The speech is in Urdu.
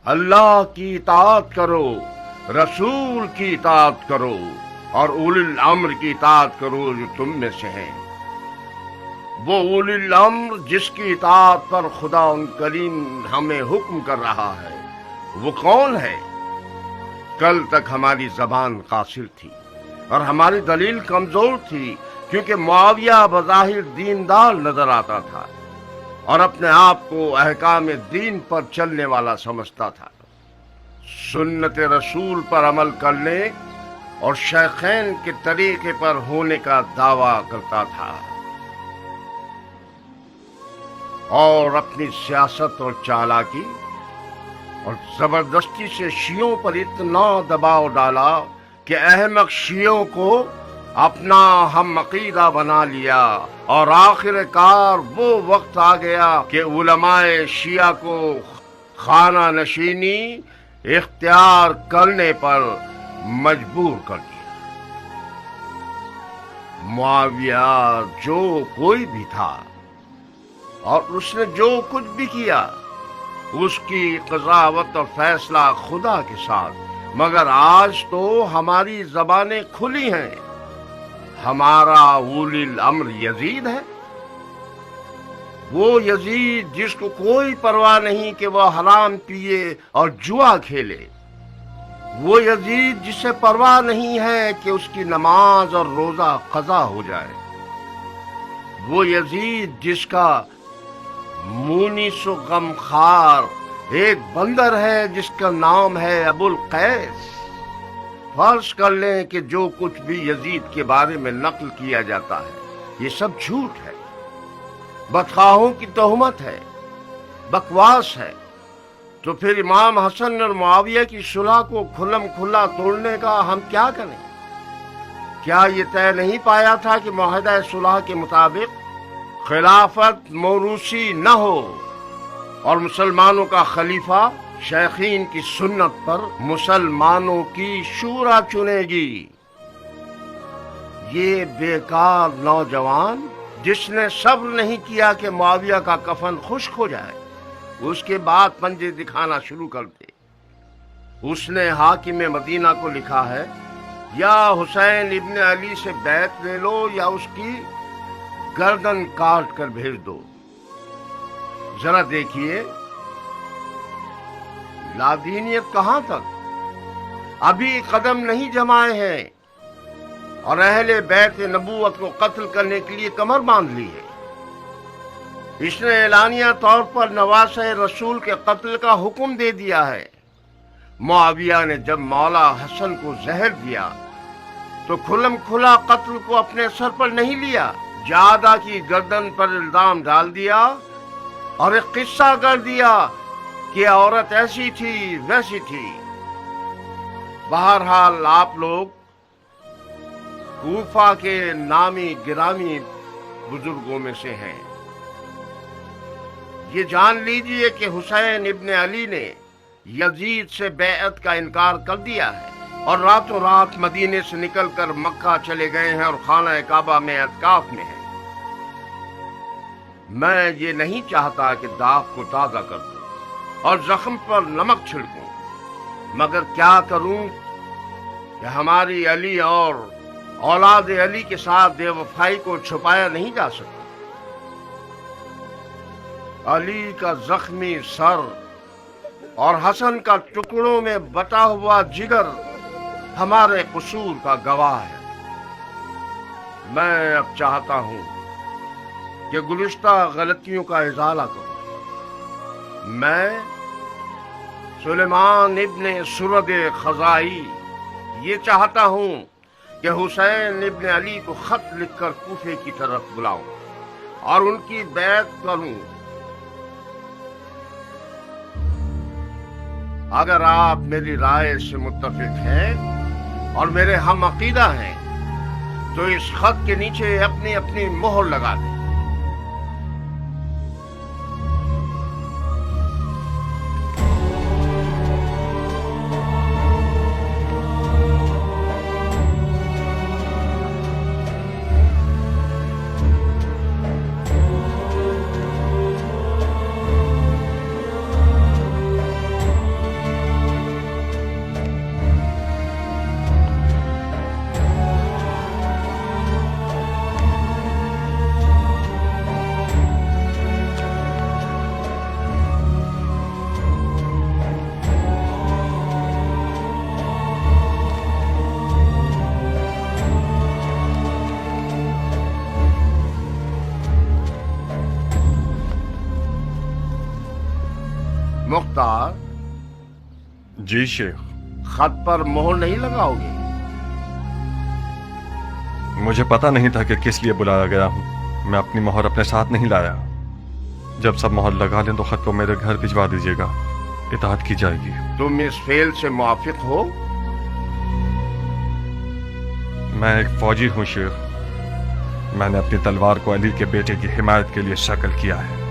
اللہ کی اطاعت کرو، رسول کی اطاعت کرو اور اولی الامر کی اطاعت کرو جو تم میں سے ہیں۔ وہ اولی الامر جس کی اطاعت پر خدا ان کریم ہمیں حکم کر رہا ہے وہ کون ہے؟ کل تک ہماری زبان قاصر تھی اور ہماری دلیل کمزور تھی، کیونکہ معاویہ بظاہر دیندار نظر آتا تھا اور اپنے آپ کو احکام دین پر چلنے والا سمجھتا تھا، سنت رسول پر عمل کرنے اور شیخین کے طریقے پر ہونے کا دعویٰ کرتا تھا، اور اپنی سیاست اور چالاکی اور زبردستی سے شیعوں پر اتنا دباؤ ڈالا کہ احمق شیعوں کو اپنا ہم عقیدہ بنا لیا، اور آخر کار وہ وقت آ گیا کہ علماء شیعہ کو خانہ نشینی اختیار کرنے پر مجبور کر دیا۔ معاویہ جو کوئی بھی تھا اور اس نے جو کچھ بھی کیا، اس کی قضاوت اور فیصلہ خدا کے ساتھ، مگر آج تو ہماری زبانیں کھلی ہیں۔ ہمارا اولی الامر یزید ہے، وہ یزید جس کو کوئی پرواہ نہیں کہ وہ حرام پیے اور جوا کھیلے، وہ یزید جسے پرواہ نہیں ہے کہ اس کی نماز اور روزہ قضا ہو جائے، وہ یزید جس کا مونس و غمخوار ایک بندر ہے جس کا نام ہے ابو القیس۔ فرض کر لیں کہ جو کچھ بھی یزید کے بارے میں نقل کیا جاتا ہے یہ سب جھوٹ ہے، بدخواہوں کی تہمت ہے، بکواس ہے، تو پھر امام حسن اور معاویہ کی صلح کو کھلم کھلا توڑنے کا ہم کیا کریں؟ کیا یہ طے نہیں پایا تھا کہ معاہدہ صلح کے مطابق خلافت موروثی نہ ہو اور مسلمانوں کا خلیفہ شیخین کی سنت پر مسلمانوں کی شورا چنے گی؟ یہ بیکار نوجوان جس نے صبر نہیں کیا کہ معاویہ کا کفن خشک ہو جائے، اس کے بعد پنجے دکھانا شروع کر دے۔ اس نے حاکم مدینہ کو لکھا ہے، یا حسین ابن علی سے بیعت لے لو یا اس کی گردن کاٹ کر بھیج دو۔ ذرا دیکھیے لادینیت کہاں تک، ابھی قدم نہیں جمائے ہیں اور اہل بیت نبوت کو قتل کرنے کے لیے کمر باندھ لی ہے۔ اس نے اعلانیہ طور پر نواسہ رسول کے قتل کا حکم دے دیا ہے۔ معاویہ نے جب مولا حسن کو زہر دیا تو کھلم کھلا قتل کو اپنے سر پر نہیں لیا، جادہ کی گردن پر الزام ڈال دیا اور ایک قصہ کر دیا کہ عورت ایسی تھی ویسی تھی۔ بہرحال آپ لوگ کوفہ کے نامی گرامی بزرگوں میں سے ہیں، یہ جان لیجئے کہ حسین ابن علی نے یزید سے بیعت کا انکار کر دیا ہے اور راتوں رات مدینے سے نکل کر مکہ چلے گئے ہیں اور خانہ کعبہ میں اعتکاف میں ہیں۔ میں یہ نہیں چاہتا کہ داغ کو تازہ کر دوں اور زخم پر نمک چھڑکوں، مگر کیا کروں کہ ہماری علی اور اولاد علی کے ساتھ بے وفائی کو چھپایا نہیں جا سکتا۔ علی کا زخمی سر اور حسن کا ٹکڑوں میں بٹا ہوا جگر ہمارے قصور کا گواہ ہے۔ میں اب چاہتا ہوں کہ گزشتہ غلطیوں کا ازالہ کروں۔ میں سلیمان ابن سرد خزائی یہ چاہتا ہوں کہ حسین ابن علی کو خط لکھ کر کوفے کی طرف بلاؤں اور ان کی بیعت کروں۔ اگر آپ میری رائے سے متفق ہیں اور میرے ہم عقیدہ ہیں تو اس خط کے نیچے اپنی اپنی مہر لگا دیں۔ سردار جی شیخ. خط پر مہر نہیں لگاؤ گے؟ مجھے پتا نہیں تھا کہ کس لیے بلایا گیا ہوں. میں اپنی مہر اپنے ساتھ نہیں لایا. جب سب مہر لگا لیں تو خط کو میرے گھر بھجوا دیجیے گا. اطاعت کی جائے گی. تم اس فعل سے موافق ہو؟ میں ایک فوجی ہوں شیخ. میں نے اپنی تلوار کو علی کے بیٹے کی حمایت کے لیے شکل کیا ہے.